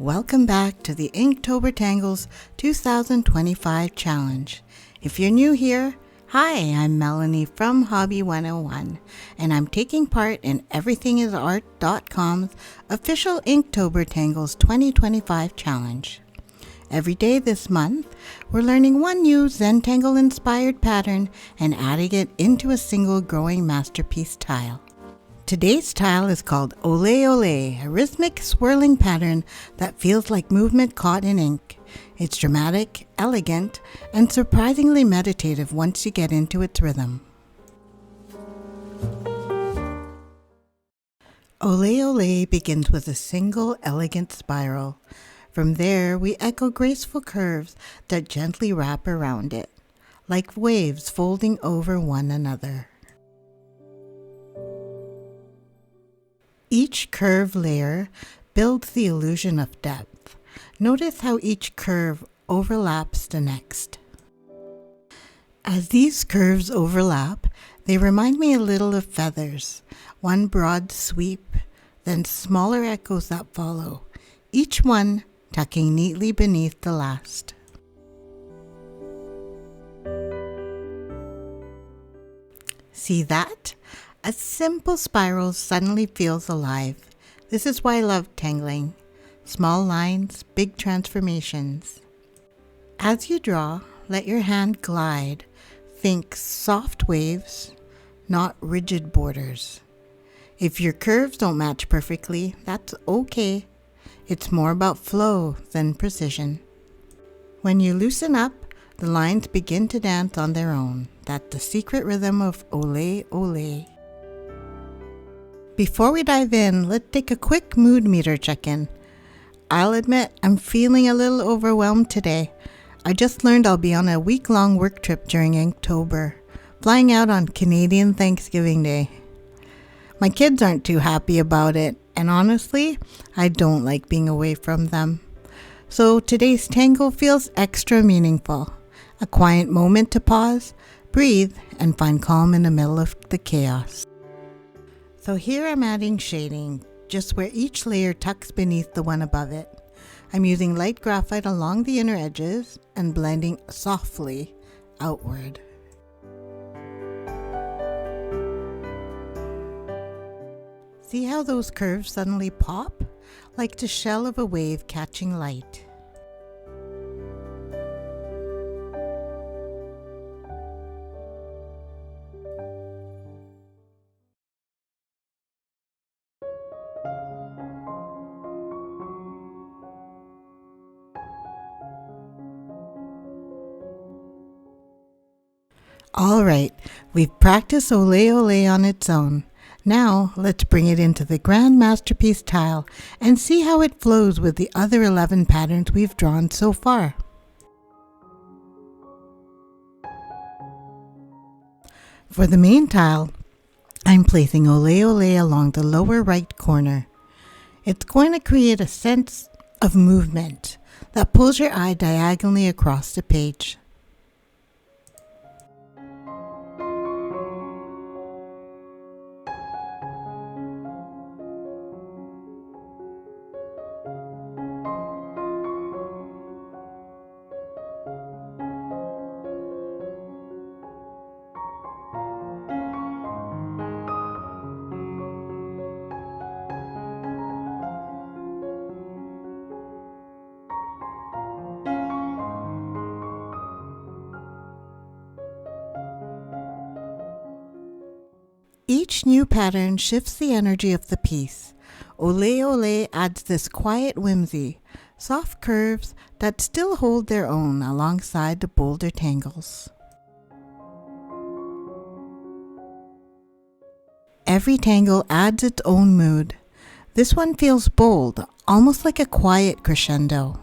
Welcome back to the Inktober Tangles 2025 challenge. If you're new here, hi, I'm Melanie from Hobby 101, and I'm taking part in everythingisart.com's official Inktober Tangles 2025 challenge. Every day this month, we're learning one new Zentangle inspired pattern and adding it into a single growing masterpiece tile. Today's tile is called Ole-Ole, a rhythmic swirling pattern that feels like movement caught in ink. It's dramatic, elegant, and surprisingly meditative once you get into its rhythm. Ole-Ole begins with a single elegant spiral. From there, we echo graceful curves that gently wrap around it, like waves folding over one another. Each curve layer builds the illusion of depth. Notice how each curve overlaps the next. As these curves overlap, they remind me a little of feathers, one broad sweep, then smaller echoes that follow, each one tucking neatly beneath the last. See that? A simple spiral suddenly feels alive. This is why I love tangling. Small lines, big transformations. As you draw, let your hand glide. Think soft waves, not rigid borders. If your curves don't match perfectly, that's okay. It's more about flow than precision. When you loosen up, the lines begin to dance on their own. That's the secret rhythm of Ole-Ole. Before we dive in, let's take a quick mood meter check-in. I'll admit I'm feeling a little overwhelmed today. I just learned I'll be on a week-long work trip during Inktober, flying out on Canadian Thanksgiving Day. My kids aren't too happy about it, and honestly, I don't like being away from them. So today's tangle feels extra meaningful. A quiet moment to pause, breathe, and find calm in the middle of the chaos. So here I'm adding shading, just where each layer tucks beneath the one above it. I'm using light graphite along the inner edges and blending softly outward. See how those curves suddenly pop? Like the shell of a wave catching light. Alright, we've practiced Ole-Ole on its own. Now, let's bring it into the grand masterpiece tile and see how it flows with the other 11 patterns we've drawn so far. For the main tile, I'm placing Ole-Ole along the lower right corner. It's going to create a sense of movement that pulls your eye diagonally across the page. Each new pattern shifts the energy of the piece. Ole-Ole adds this quiet whimsy, soft curves that still hold their own alongside the bolder tangles. Every tangle adds its own mood. This one feels bold, almost like a quiet crescendo.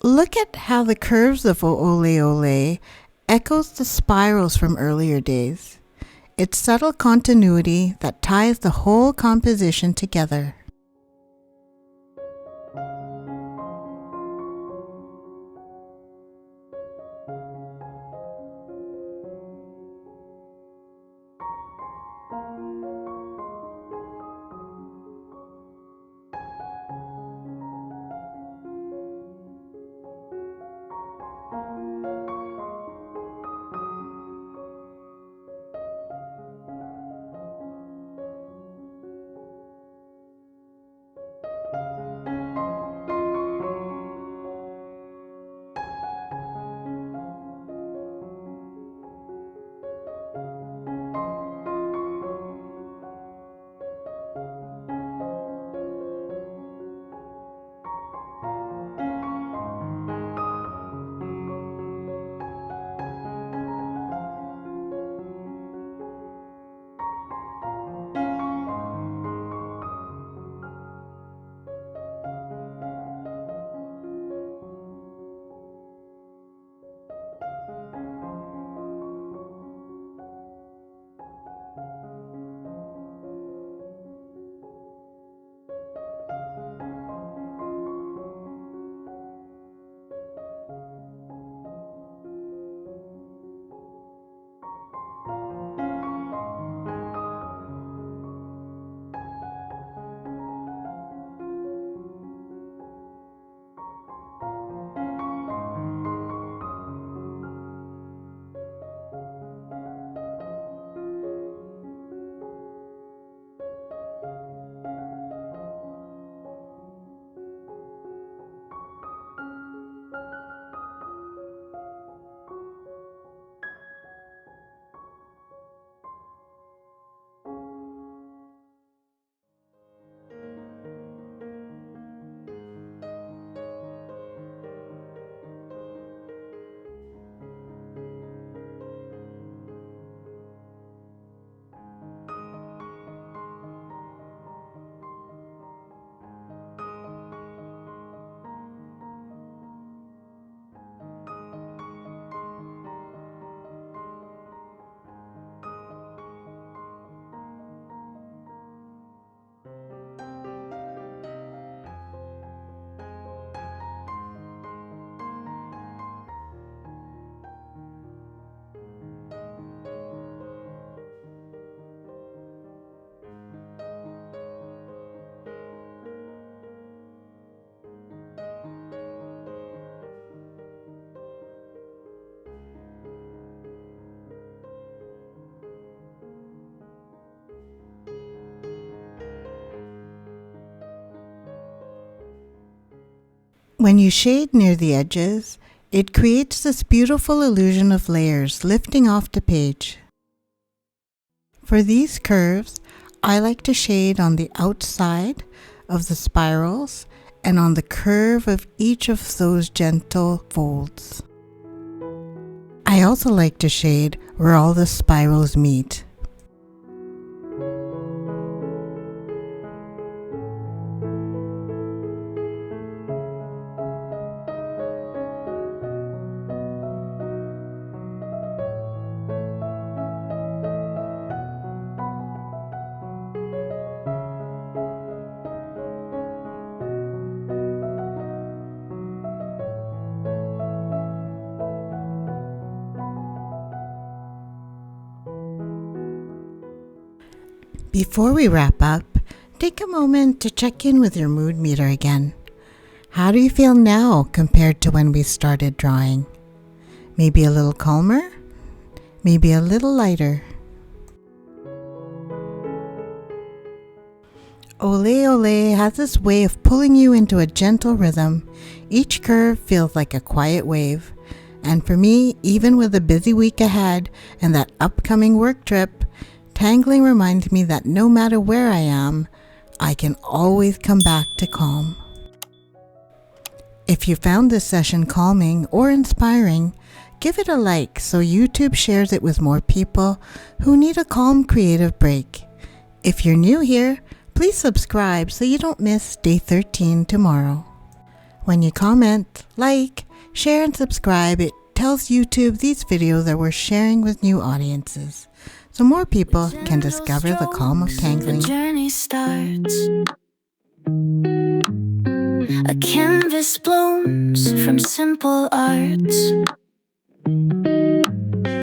Look at how the curves of Ole-Ole echoes the spirals from earlier days. It's subtle continuity that ties the whole composition together. When you shade near the edges, it creates this beautiful illusion of layers lifting off the page. For these curves, I like to shade on the outside of the spirals and on the curve of each of those gentle folds. I also like to shade where all the spirals meet. Before we wrap up, take a moment to check in with your mood meter again. How do you feel now compared to when we started drawing? Maybe a little calmer? Maybe a little lighter? Ole-Ole has this way of pulling you into a gentle rhythm. Each curve feels like a quiet wave. And for me, even with a busy week ahead and that upcoming work trip, tangling reminds me that no matter where I am, I can always come back to calm. If you found this session calming or inspiring, give it a like so YouTube shares it with more people who need a calm creative break. If you're new here, please subscribe so you don't miss day 13 tomorrow. When you comment, like, share and subscribe, it tells YouTube these videos are worth sharing with new audiences, so more people can discover the calm of tangling. The journey starts. A canvas blooms from simple arts.